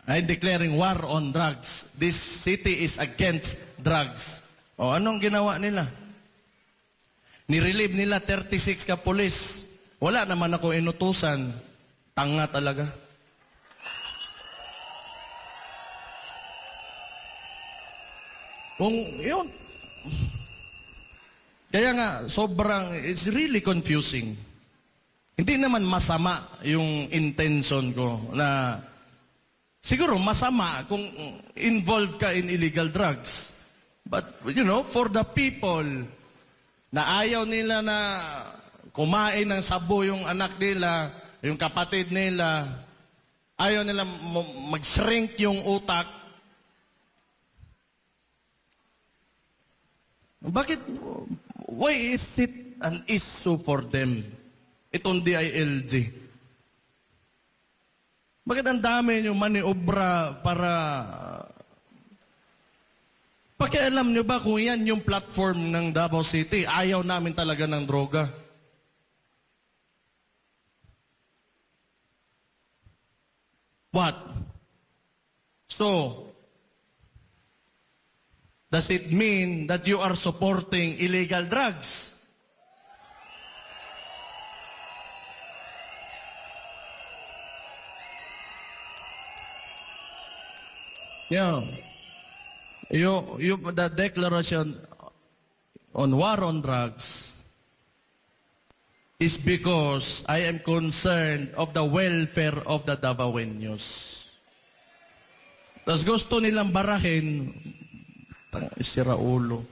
I'm declaring war on drugs. This city is against drugs. O anong ginawa nila? Nirelieve nila 36 ka pulis. Wala naman ako inutusan. Tanga talaga. Kung yun. Kaya nga, it's really confusing. Hindi naman masama yung intention ko na siguro masama kung involved ka in illegal drugs. But, for the people na ayaw nila na kumain ng sabo yung anak nila, yung kapatid nila, ayaw nila mag-shrink yung utak. Bakit? Why is it an issue for them? Itong DILG. Bakit ang dami nyo maniobra para... Pakialam nyo ba kung yan yung platform ng Davao City? Ayaw namin talaga ng droga. What? So, does it mean that you are supporting illegal drugs? Yeah. The declaration on war on drugs is because I am concerned of the welfare of the Davaoenos. Tapos gusto nilang barahin, isira ulo.